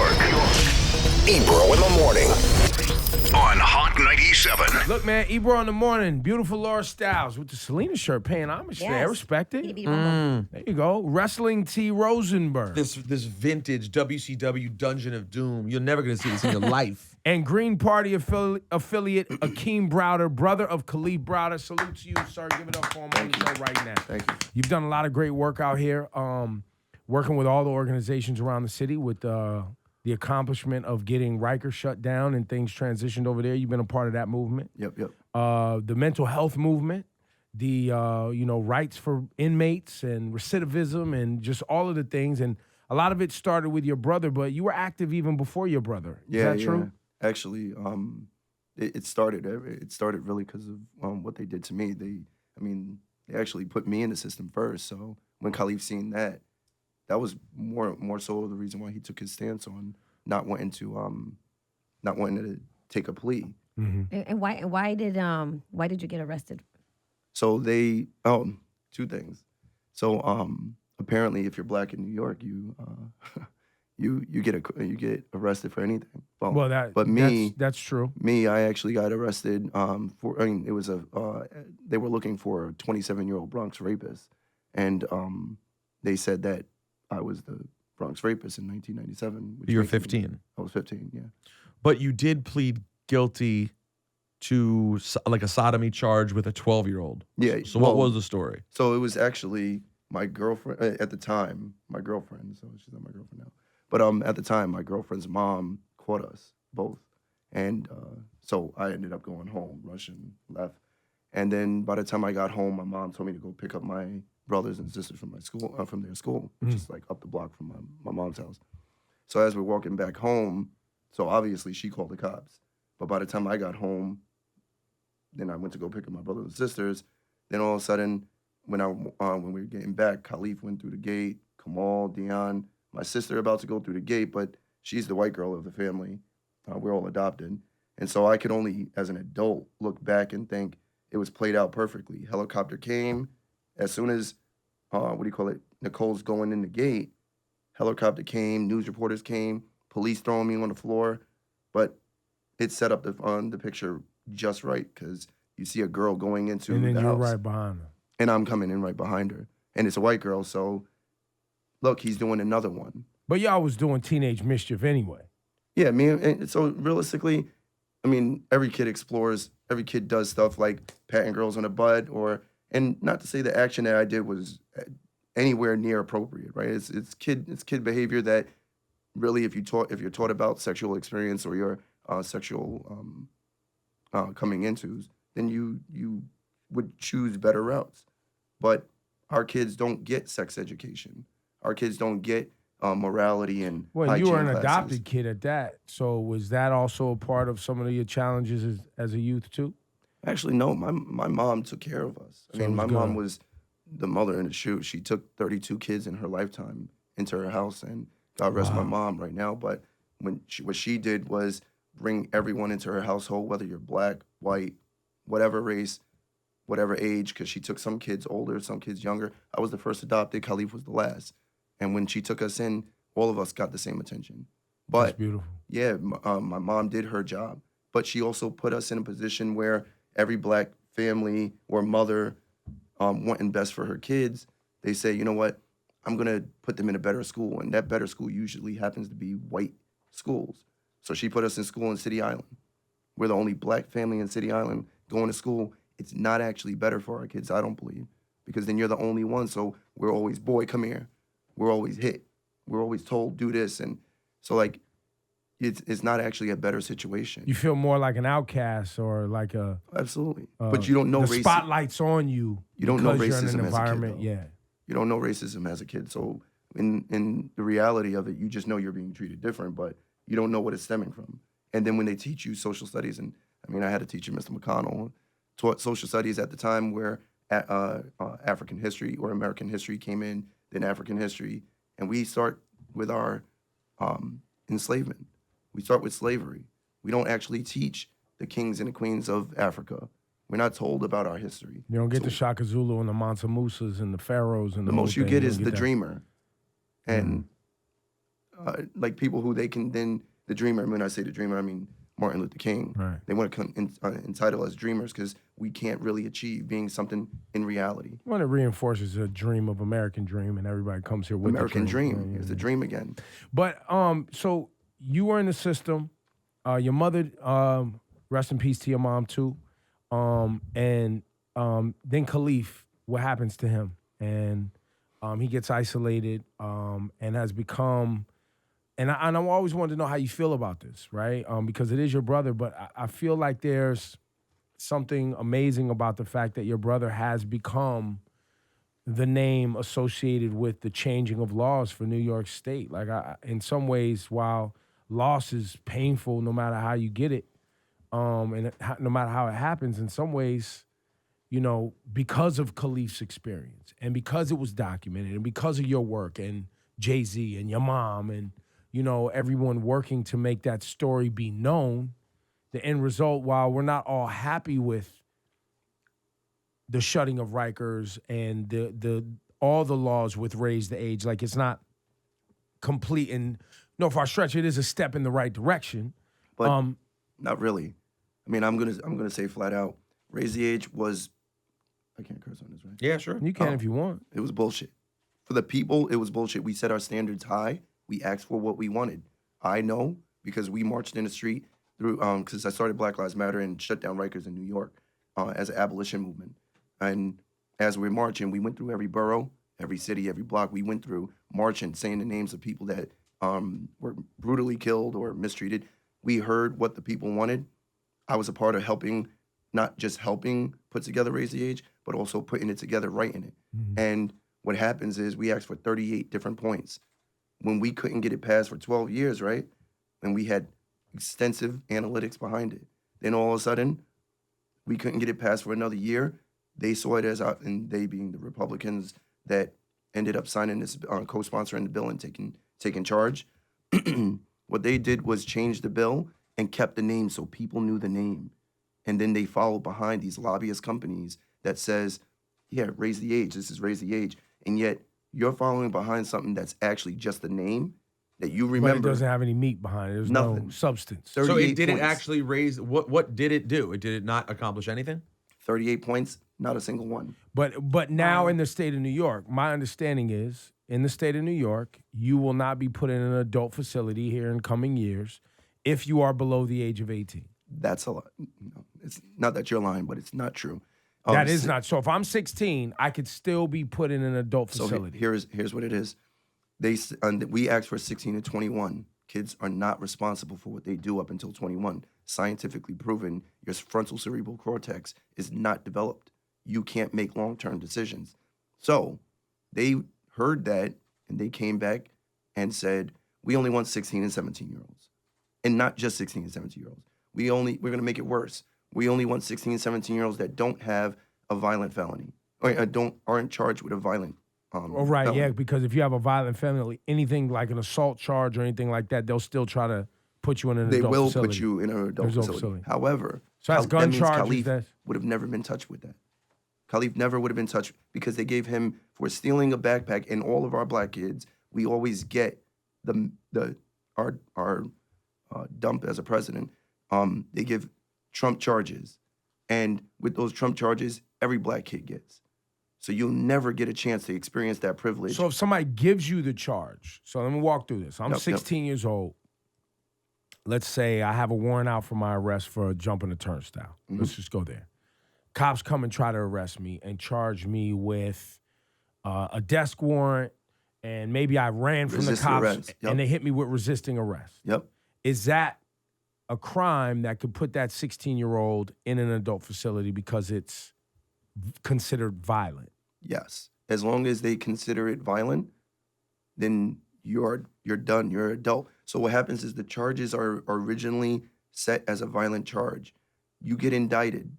York. Ebro in the morning on Hot 97. Look, man, Ebro in the morning. Beautiful Laura Styles with the Selena shirt paying homage today. I respect it. There you go. Wrestling T. Rosenberg. This vintage WCW Dungeon of Doom. You're never going to see this in your life. And Green Party affiliate Akeem Browder, brother of Kalief Browder. Salute to you, sir. Give it up for him on the show right now. Thank you. You've done a lot of great work out here, working with all the organizations around the city with the accomplishment of getting Rikers shut down and things transitioned over there. You've been a part of that movement. Yep. The mental health movement, the rights for inmates and recidivism and just all of the things. And a lot of it started with your brother, but you were active even before your brother. Is that true? Actually, it started really because of what they did to me. They actually put me in the system first. So when Kalief seen that was more so the reason why he took his stance on not wanting to take a plea. Mm-hmm. And why did you get arrested? So two things. So apparently, if you're black in New York, you get arrested for anything. That's true. Me, I actually got arrested it was they were looking for a 27-year-old Bronx rapist, and they said that I was the Bronx rapist in 1997. You were 15. I was 15, yeah. But you did plead guilty to like a sodomy charge with a 12-year-old. Yeah. So what was the story? So it was actually my girlfriend at the time. My girlfriend. So she's not my girlfriend now. But at the time, my girlfriend's mom caught us both, and so I ended up going home, rushing, left, and then by the time I got home, my mom told me to go pick up my brothers and sisters from from their school, which is like up the block from my mom's house. So as we're walking back home, so obviously she called the cops. But by the time I got home, then I went to go pick up my brothers and sisters. Then all of a sudden, when we were getting back, Kalief went through the gate. Kamal, Dion, my sister about to go through the gate, but she's the white girl of the family. We're all adopted, and so I could only, as an adult, look back and think it was played out perfectly. Helicopter came. As soon as, Nicole's going in the gate, helicopter came, news reporters came, police throwing me on the floor. But it set up the picture just right because you see a girl going into the house. And then you're right behind her. And I'm coming in right behind her. And it's a white girl, so look, he's doing another one. But y'all was doing teenage mischief anyway. Yeah, and so realistically, every kid explores, every kid does stuff like patting girls on the butt and not to say the action that I did was anywhere near appropriate, right? It's kid behavior that really, if you're taught about sexual experience or your sexual coming into, then you would choose better routes. But our kids don't get sex education. Our kids don't get morality and well, you were an classes. Adopted kid at that. So was that also a part of some of your challenges as a youth too? Actually, no. My mom took care of us. My mom was the mother in the shoe. She took 32 kids in her lifetime into her house, and God rest my mom right now. But what she did was bring everyone into her household, whether you're black, white, whatever race, whatever age, because she took some kids older, some kids younger. I was the first adopted. Kalief was the last. And when she took us in, all of us got the same attention. But that's beautiful. Yeah, my mom did her job. But she also put us in a position where every black family or mother wanting best for her kids, they say, you know what, I'm going to put them in a better school. And that better school usually happens to be white schools. So she put us in school in City Island. We're the only black family in City Island going to school. It's not actually better for our kids, I don't believe, because then you're the only one. So we're always, boy, come here. We're always hit. We're always told, do this. And so, it's not actually a better situation. You feel more like an outcast or like a... Absolutely. But you don't know the spotlight's on you. You don't know racism you're in an environment. as a kid, yeah. You don't know racism as a kid. So in the reality of it, you just know you're being treated different, but you don't know what it's stemming from. And then when they teach you social studies, and I had a teacher, Mr. McConnell, taught social studies at the time where African history or American history came in, then African history, and we start with our enslavement. We start with slavery. We don't actually teach the kings and the queens of Africa. We're not told about our history. You don't get the Shaka Zulu and the Mansa Musas and the pharaohs and the most you get is the dreamer. And like people who they can then, the dreamer, and when I say the dreamer, I mean Martin Luther King. Right. They want to entitle us dreamers because we can't really achieve being something in reality. Well, it reinforces a dream of American dream, and everybody comes here with American the dream. Yeah, It's yeah. a dream again. But so you were in the system. Your mother, rest in peace to your mom too. And then Kalief, what happens to him? And he gets isolated and has become. And I always wanted to know how you feel about this, right? Because it is your brother, but I feel like there's something amazing about the fact that your brother has become the name associated with the changing of laws for New York State. Like, in some ways, while loss is painful no matter how you get it, no matter how it happens, in some ways, you know, because of Kalief's experience and because it was documented and because of your work and Jay-Z and your mom and, you know, everyone working to make that story be known, the end result, while we're not all happy with the shutting of Rikers and the all the laws with raise the age, like it's not complete and no far stretch, it is a step in the right direction. But not really. I mean, I'm gonna say flat out, raise the age was, I can't curse on this, right? Yeah, sure. You can if you want. It was bullshit. For the people, it was bullshit. We set our standards high. We asked for what we wanted. I know because we marched in the street through, because I started Black Lives Matter and shut down Rikers in New York as an abolition movement. And as we were marching, we went through every borough, every city, every block. We went through marching, saying the names of people that were brutally killed or mistreated. We heard what the people wanted. I was a part of helping, not just helping put together Raise the Age, but also putting it together, writing it. Mm-hmm. And what happens is we asked for 38 different points. When we couldn't get it passed for 12 years, right? And we had extensive analytics behind it. Then all of a sudden, we couldn't get it passed for another year. They saw it as, and they being the Republicans that ended up signing this, co-sponsoring the bill and taking charge. What they did was change the bill and kept the name so people knew the name. And then they followed behind these lobbyist companies that says, yeah, raise the age, this is raise the age. And yet you're following behind something that's actually just a name that you remember. But it doesn't have any meat behind it. There's no Nothing. substance. So 38 it didn't points. actually raise, what did it do? Did it not accomplish anything? 38 points, not a single one. But now in the state of New York, my understanding is, in the state of New York, you will not be put in an adult facility here in coming years if you are below the age of 18. That's a lot. No, it's not that you're lying, but it's not true. That is not. So if I'm 16, I could still be put in an adult So facility. here's what it is. We asked for 16 to 21. Kids are not responsible for what they do up until 21. Scientifically proven, your frontal cerebral cortex is not developed. You can't make long-term decisions. So they heard that and they came back and said, we only want 16 and 17-year-olds. And not just 16 and 17-year-olds. We're going to make it worse. We only want 16 and 17-year-olds that don't have a violent felony or aren't charged with a violent Right, felony. yeah, because if you have a violent felony, anything like an assault charge or anything like that, they'll still try to put you in an They adult will facility. put you in an adult facility. However, So that's gun that means charges, Kalief that's- would have never been touched with that. Kalief never would have been touched because they gave him, for stealing a backpack, and all of our black kids, we always get our dump as a president. They give Trump charges. And with those Trump charges, every black kid gets. So you'll never get a chance to experience that privilege. So if somebody gives you the charge, so let me walk through this. I'm Yep, 16 years old. Let's say I have a warrant out for my arrest for jumping a turnstile. Let's just go there. Cops come and try to arrest me and charge me with a desk warrant, and maybe I ran from Resisting the cops arrest. Yep. and they hit me with resisting arrest. Yep. Is that a crime that could put that 16-year-old in an adult facility because it's considered violent? Yes. As long as they consider it violent, then you're done. You're an adult. So what happens is the charges are originally set as a violent charge. You get indicted.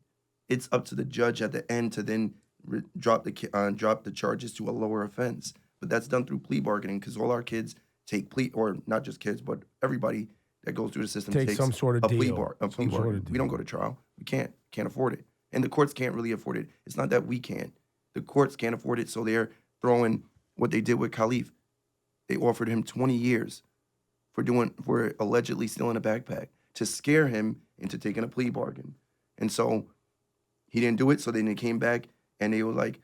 It's up to the judge at the end to then drop the charges to a lower offense. But that's done through plea bargaining because all our kids take plea, or not just kids, but everybody that goes through the system Take takes some sort of a plea deal. bargain. Some sort of We don't go to trial. We can't afford it. And the courts can't really afford it. It's not that we can't. The courts can't afford it, so they're throwing what they did with Kalief. They offered him 20 years for allegedly stealing a backpack to scare him into taking a plea bargain. And so he didn't do it. So then they came back and they were like,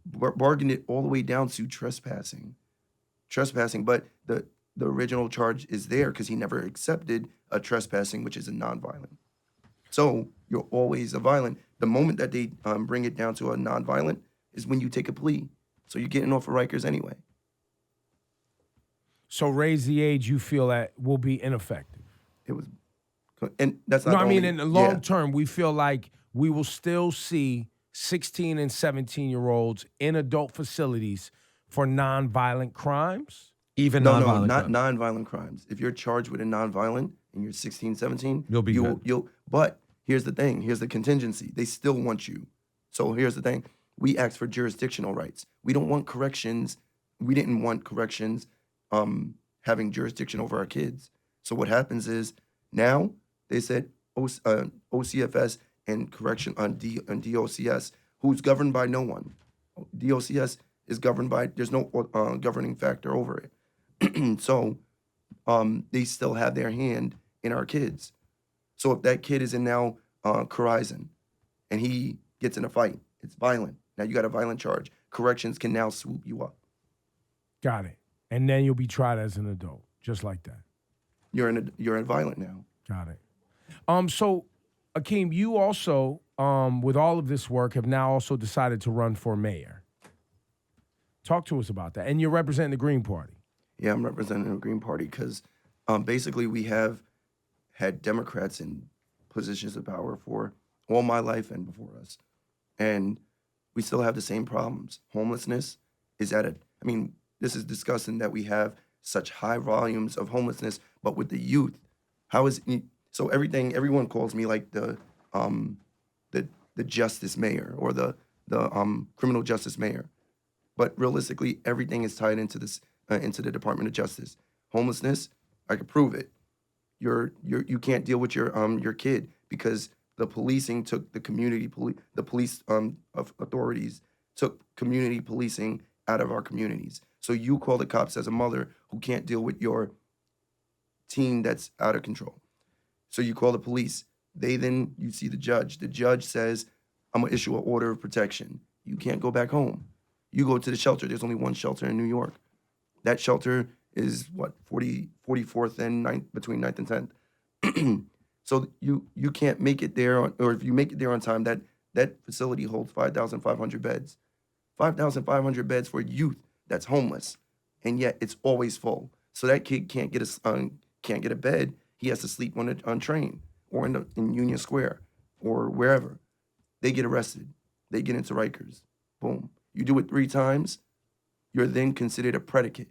bargained it all the way down to trespassing. But the original charge is there because he never accepted a trespassing, which is a nonviolent. So you're always a violent. The moment that they bring it down to a nonviolent is when you take a plea. So you're getting off of Rikers anyway. So raise the age you feel that will be ineffective. It was, and that's not. No, the I mean only- in the long term, we feel like we will still see 16 and 17-year-olds in adult facilities for nonviolent crimes. Even No, nonviolent not crimes. nonviolent crimes. If you're charged with a nonviolent and you're 16, 17, You'll be good. But here's the thing. Here's the contingency. They still want you. So here's the thing. We asked for jurisdictional rights. We don't want corrections. We didn't want corrections having jurisdiction over our kids. So what happens is now they said OCFS and correction on DOCS, who's governed by no one. DOCS is governed by, there's no governing factor over it. So they still have their hand in our kids. So if that kid is in now Corizon and he gets in a fight, it's violent. Now you got a violent charge. Corrections can now swoop you up. Got it. And then you'll be tried as an adult, just like that. You're in violent now. Got it. So, Akeem, you also, with all of this work, have now also decided to run for mayor. Talk to us about that. And you're representing the Green Party. Yeah, I'm representing the Green Party because basically we have had Democrats in positions of power for all my life and before us. And we still have the same problems. Homelessness is this is disgusting that we have such high volumes of homelessness, but with the youth, so everyone calls me like the justice mayor or the criminal justice mayor. But realistically, everything is tied into this, into the Department of Justice. Homelessness, I could prove it. You can't deal with your kid because the policing took the police authorities took community policing out of our communities. So you call the cops as a mother who can't deal with your teen that's out of control. So you call the police. You see the judge. The judge says, I'm gonna issue an order of protection. You can't go back home. You go to the shelter. There's only one shelter in New York. That shelter is 44th and 9th, between 9th and 10th. So you can't make it there, or if you make it there on time, that facility holds 5,500 beds. 5,500 beds for youth that's homeless, and yet it's always full. So that kid can't get a bed. He has to sleep on train or in Union Square or wherever. They get arrested. They get into Rikers. Boom. You do it 3 times, you're then considered a predicate.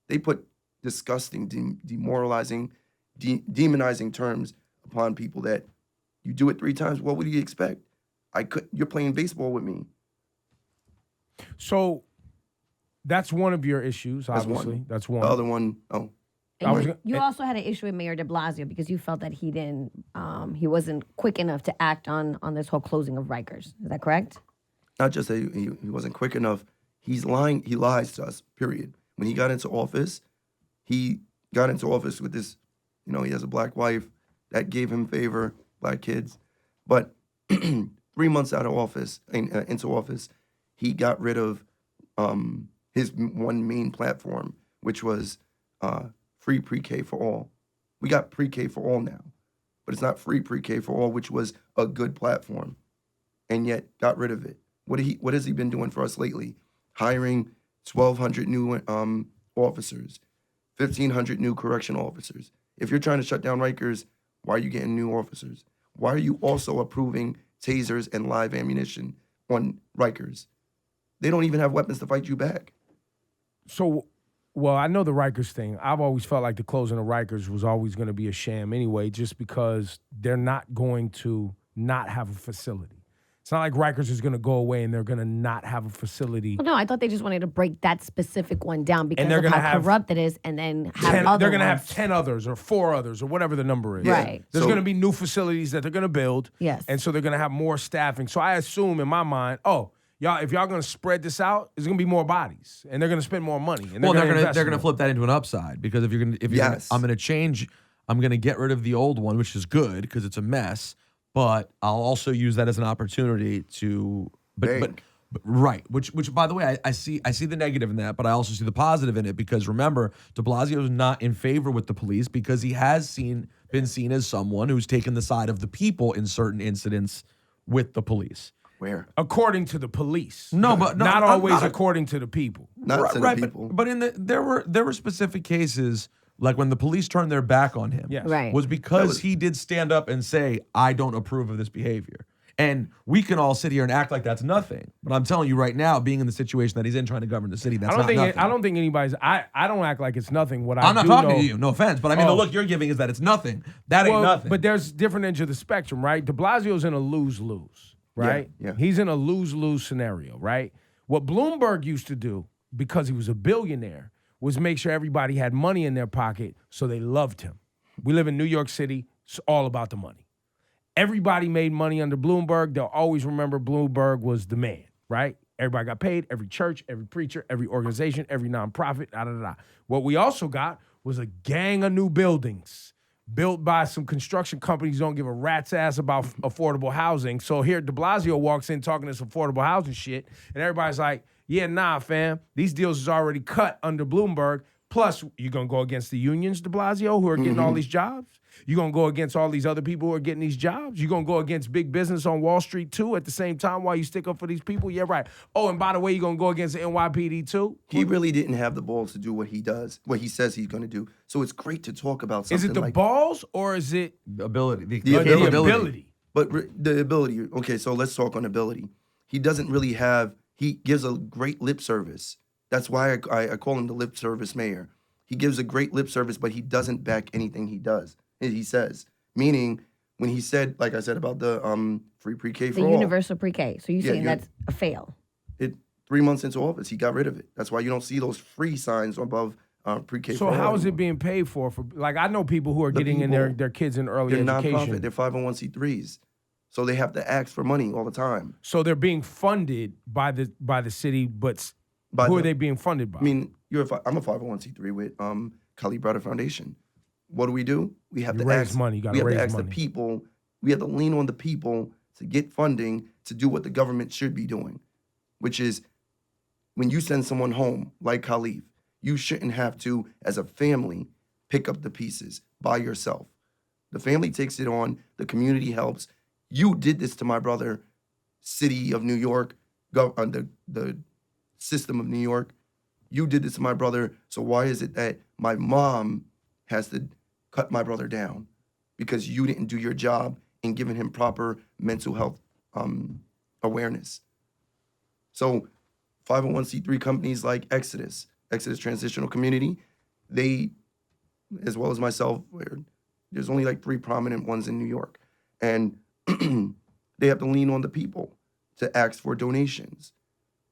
They put disgusting, demoralizing, demonizing terms upon people that you do it 3 times. What would you expect? You're playing baseball with me. So that's one of your issues, obviously. That's one. The other one, oh. And you also had an issue with Mayor de Blasio because you felt that he wasn't quick enough to act on this whole closing of Rikers. Is that correct? Not just that he wasn't quick enough. He's lying. He lies to us, period. When he got into office with this, he has a black wife that gave him favor, black kids. But 3 months out of office, into office, he got rid of his one main platform, which was free pre-K for all. We got pre-K for all now, but it's not free pre-K for all, which was a good platform, and yet got rid of it. What has he been doing for us lately? Hiring 1,200 new officers, 1,500 new correctional officers. If you're trying to shut down Rikers, why are you getting new officers? Why are you also approving tasers and live ammunition on Rikers? They don't even have weapons to fight you back. So, well, I know the Rikers thing. I've always felt like the closing of Rikers was always going to be a sham anyway, just because they're not going to not have a facility. It's not like Rikers is going to go away and they're going to not have a facility. Well, no, I thought they just wanted to break that specific one down because they're of gonna how have corrupt it is, and then have 10, other they're going to ones. have 10 others or 4 others or whatever the number is. Right. There's So- going to be new facilities that they're going to build. Yes. And so they're going to have more staffing. So I assume in my mind, if y'all gonna spread this out, there's gonna be more bodies, and they're gonna spend more money. And Well, they're invest gonna more. flip that into an upside because if you're gonna Yes. I'm gonna get rid of the old one, which is good because it's a mess. But I'll also use that as an opportunity to Bank. but right, which by the way, I see the negative in that, but I also see the positive in it because remember, de Blasio is not in favor with the police because he has been seen as someone who's taken the side of the people in certain incidents with the police. Where? According to the police. No, but no, not I'm always not- according to the people. Not to the people. But there were specific cases like when the police turned their back on him. Yes. Right. Was because he did stand up and say, I don't approve of this behavior. And we can all sit here and act like that's nothing. But I'm telling you right now, being in the situation that he's in trying to govern the city, that's not nothing. I don't think anybody's. I don't act like it's nothing. What I'm not do talking know, to you, no offense. But I mean, the look you're giving is that it's nothing. That ain't nothing. But there's different ends of the spectrum, right? De Blasio's in a lose-lose, right? Yeah. He's in a lose-lose scenario, right? What Bloomberg used to do, because he was a billionaire, was make sure everybody had money in their pocket so they loved him. We live in New York City. It's all about the money. Everybody made money under Bloomberg. They'll always remember Bloomberg was the man, right? Everybody got paid, every church, every preacher, every organization, every nonprofit, da-da-da. What we also got was a gang of new buildings built by some construction companies who don't give a rat's ass about affordable housing. So here de Blasio walks in talking this affordable housing shit, and everybody's like, yeah, nah, fam. These deals is already cut under Bloomberg. Plus, you're going to go against the unions, de Blasio, who are getting all these jobs? You're going to go against all these other people who are getting these jobs? You're going to go against big business on Wall Street, too, at the same time while you stick up for these people? Yeah, right. Oh, and by the way, you're going to go against the NYPD, too? He really didn't have the balls to do what he does, what he says he's going to do. So it's great to talk about something Is it the like balls or is it ability. The the ability. ability? But the ability, okay, so let's talk on ability. He doesn't really have, he gives a great lip service. That's why I call him the lip service mayor. He gives a great lip service, but he doesn't back anything he does. He says, meaning when he said, like I said about the free pre-K for The all. universal pre-K. So you're Yeah, saying that's a fail. 3 months into office, he got rid of it. That's why you don't see those free signs above pre-K for So all. how is it anymore. being paid for? Like, I know people who are getting in people- their kids in early They're education. nonprofit. They're 501c3s. So they have to ask for money all the time. So they're being funded by the city, but By who are the- they being funded by? I mean, I'm a 501c3 with Kalief Browder Foundation. What do? We have You to raise ask money. You gotta we have raise to ask money. the people. We have to lean on the people to get funding to do what the government should be doing, which is when you send someone home like Kalief, you shouldn't have to, as a family, pick up the pieces by yourself. The family takes it on. The community helps. You did this to my brother, city of New York, the system of New York. You did this to my brother, so why is it that my mom has to cut my brother down? Because you didn't do your job in giving him proper mental health awareness. So 501c3 companies like Exodus Transitional Community, they, as well as myself, there's only like 3 prominent ones in New York. And they have to lean on the people to ask for donations.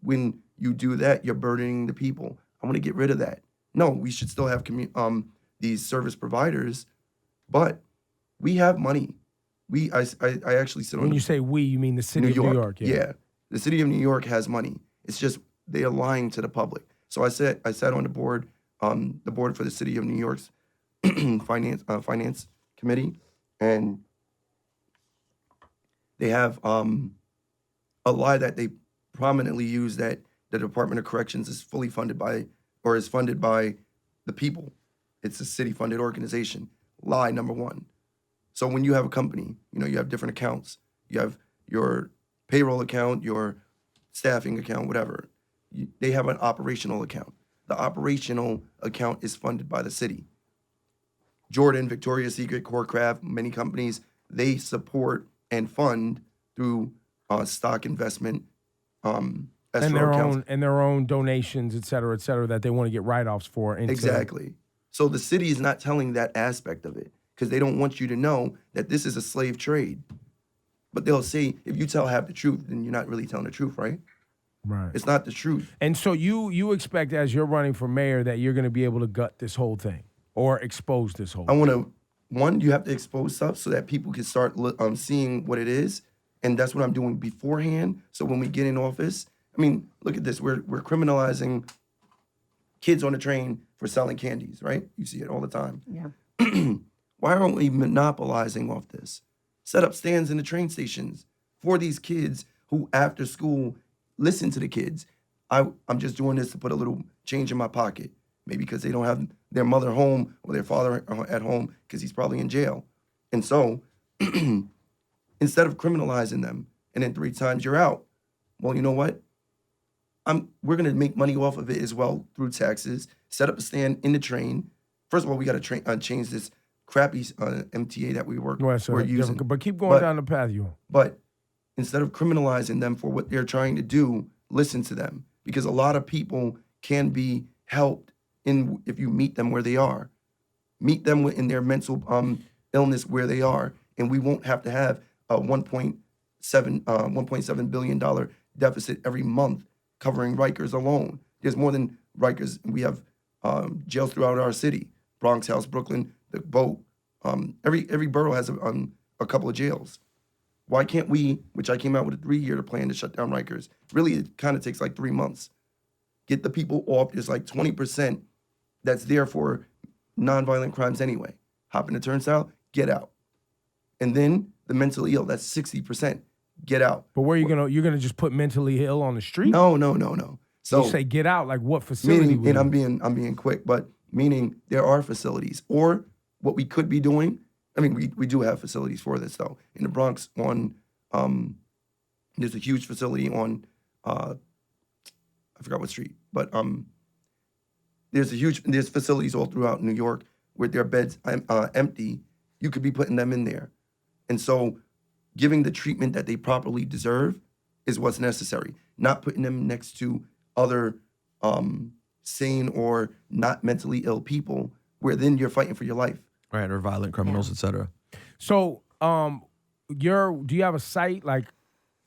When you do that, you're burdening the people. I want to get rid of that. No, we should still have these service providers, but we have money. I actually sit on when the you say we, you mean the city of New York? Yeah, the city of New York has money. It's just they are lying to the public. So I sat on the board for the city of New York's finance committee, and they have a lie that they prominently use that the Department of Corrections is fully funded by or is funded by the people. It's a city-funded organization. Lie number one. So when you have a company, you have different accounts. You have your payroll account, your staffing account, whatever. They have an operational account. The operational account is funded by the city. Jordan, Victoria's Secret, Corecraft, many companies, they support and fund through stock investment, escrow accounts. and their own donations, et cetera, that they want to get write-offs for. Exactly. So the city is not telling that aspect of it because they don't want you to know that this is a slave trade. But they'll say, if you tell half the truth, then you're not really telling the truth, right? Right. It's not the truth. And so you expect, as you're running for mayor, that you're going to be able to gut this whole thing or expose this whole I thing. want to, one, you have to expose stuff so that people can start seeing what it is. And that's what I'm doing beforehand. So when we get in office, I mean, look at this. We're criminalizing kids on the train for selling candies, right? You see it all the time. Yeah. Why aren't we monopolizing off this? Set up stands in the train stations for these kids who, after school, listen to the kids. I'm just doing this to put a little change in my pocket. Maybe because they don't have their mother home or their father at home because he's probably in jail. And so, instead of criminalizing them and then 3 times you're out, well, you know what? We're gonna make money off of it as well through taxes. Set up a stand in the train. First of all, we got to change this crappy MTA that we're using. But keep going down the path you're on. But instead of criminalizing them for what they're trying to do, listen to them, because a lot of people can be helped if you meet them where they are. Meet them in their mental illness where they are, and we won't have to have a $1.7 billion deficit every month covering Rikers alone. There's more than Rikers. We have jails throughout our city: Bronx, House, Brooklyn, the Boat. Every borough has a couple of jails. Why can't we, which I came out with a 3-year plan to shut down Rikers. Really, it kind of takes like 3 months. Get the people off. There's like 20% that's there for nonviolent crimes anyway. Hop in the turnstile, get out. And then the mentally ill, that's 60%. Get out. But where you're gonna just put mentally ill on the street? No. So you say get out, like what facility? Meaning, and I'm being quick, but meaning there are facilities. Or what we could be doing, I mean, we do have facilities for this though. In the Bronx there's a huge facility on I forgot what street, but there's facilities all throughout New York where their beds empty. You could be putting them in there. And so giving the treatment that they properly deserve is what's necessary. Not putting them next to other sane or not mentally ill people where then you're fighting for your life. Right, or violent criminals, etc. So, do you have a site? Like,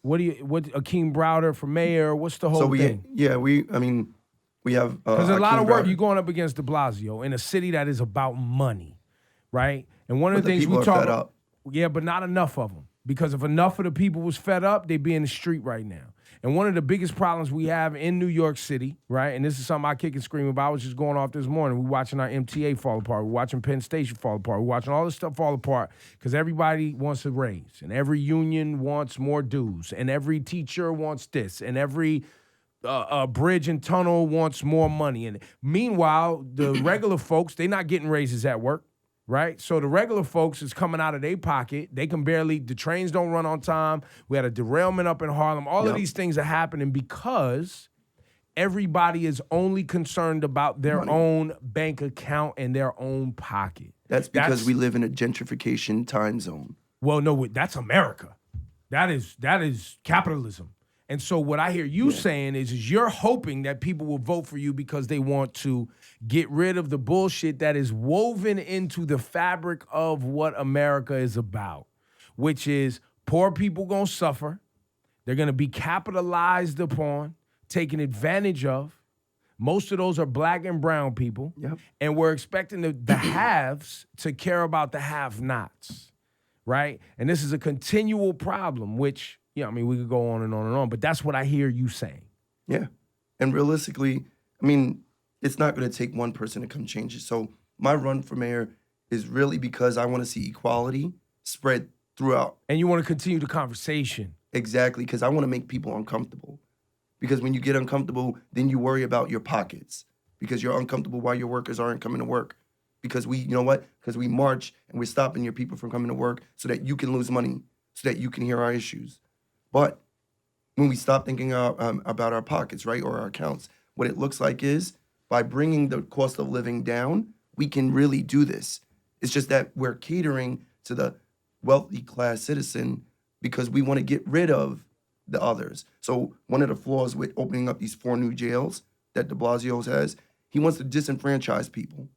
what Akeem Browder for mayor? What's the whole thing? We have because a lot Akeem of work Browder. you're going up against de Blasio in a city that is about money, right? And one of the things people we are talk fed about, up. yeah, but not enough of them. Because if enough of the people was fed up, they'd be in the street right now. And one of the biggest problems we have in New York City, right, and this is something I kick and scream about. I was just going off this morning. We're watching our MTA fall apart. We're watching Penn Station fall apart. We're watching all this stuff fall apart because everybody wants a raise, and every union wants more dues, and every teacher wants this, and every bridge and tunnel wants more money. And meanwhile, the regular folks, they're not getting raises at work. Right? So the regular folks is coming out of their pocket. They can barely, the trains don't run on time. We had a derailment up in Harlem. All of these things are happening because everybody is only concerned about their own bank account and their own pocket. That's because we live in a gentrification time zone. Well, no, that's America. That is capitalism. And so what I hear you saying is you're hoping that people will vote for you because they want to get rid of the bullshit that is woven into the fabric of what America is about, which is poor people gonna suffer. They're gonna be capitalized upon, taken advantage of. Most of those are black and brown people. Yep. And we're expecting the haves to care about the have-nots, right? And this is a continual problem, which, I mean, we could go on and on and on, but that's what I hear you saying. Yeah. And realistically, I mean, it's not going to take one person to come change it. So my run for mayor is really because I want to see equality spread throughout. And you want to continue the conversation. Exactly, because I want to make people uncomfortable. Because when you get uncomfortable, then you worry about your pockets. Because you're uncomfortable while your workers aren't coming to work. Because you know what? Because we march and we're stopping your people from coming to work so that you can lose money, so that you can hear our issues. But when we stop thinking about our pockets, right, or our accounts, what it looks like is by bringing the cost of living down, we can really do this. It's just that we're catering to the wealthy class citizen because we want to get rid of the others. So one of the flaws with opening up these 4 new jails that de Blasio has, he wants to disenfranchise people.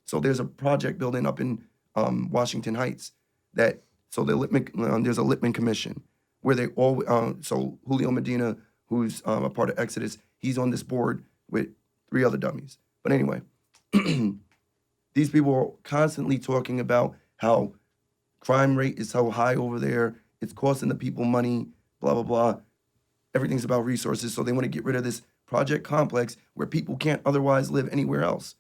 So there's a project building up in Washington Heights there's a Lippman Commission where they all, so Julio Medina, who's a part of Exodus, he's on this board with 3 other dummies. But anyway, these people are constantly talking about how crime rate is so high over there, it's costing the people money, blah, blah, blah. everything's about resources. So they want to get rid of this project complex where people can't otherwise live anywhere else.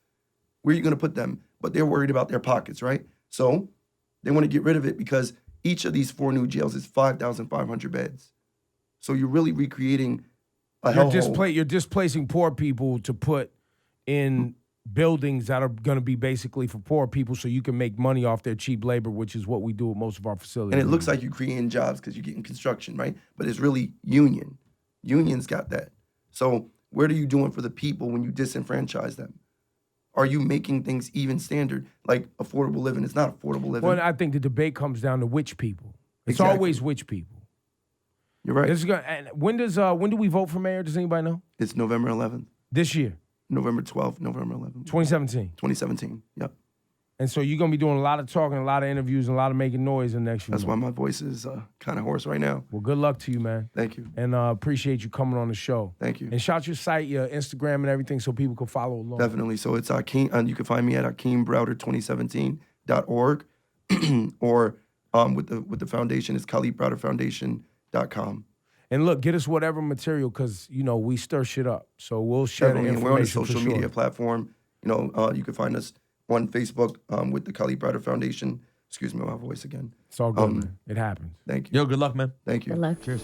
Where are you going to put them? But they're worried about their pockets, right? So they want to get rid of it because each of these 4 new jails is 5,500 beds. So you're really recreating a hellhole. You're displacing poor people to put in buildings that are going to be basically for poor people so you can make money off their cheap labor, which is what we do at most of our facilities. And it looks like you're creating jobs because you're getting construction, right? But it's really union. Unions got that. So what are you doing for the people when you disenfranchise them? Are you making things even standard? Like affordable living is not affordable living. Well, I think the debate comes down to which people. It's Exactly. always which people. You're right. And when do we vote for mayor? Does anybody know? It's November 11th. This year, November 12th, November 11th. 2017. 2017, yep. And so you're going to be doing a lot of talking, a lot of interviews, and a lot of making noise in the next few That's why months. my voice is kind of hoarse right now. Well, good luck to you, man. Thank you. And appreciate you coming on the show. Thank you. And shout your site, your Instagram, and everything so people can follow along. Definitely. So it's Akeem, you can find me at AkeemBrowder2017.org or with the foundation, it's KaliefBrowderFoundation.com. And look, get us whatever material because, we stir shit up. So we'll share the Definitely. information And we're on a for social sure. media platform. You can find us on Facebook with the Kalief Browder Foundation. Excuse me, my voice again. It's all good, man. It happens. Thank you. Yo, good luck, man. Thank you. Good luck. Cheers.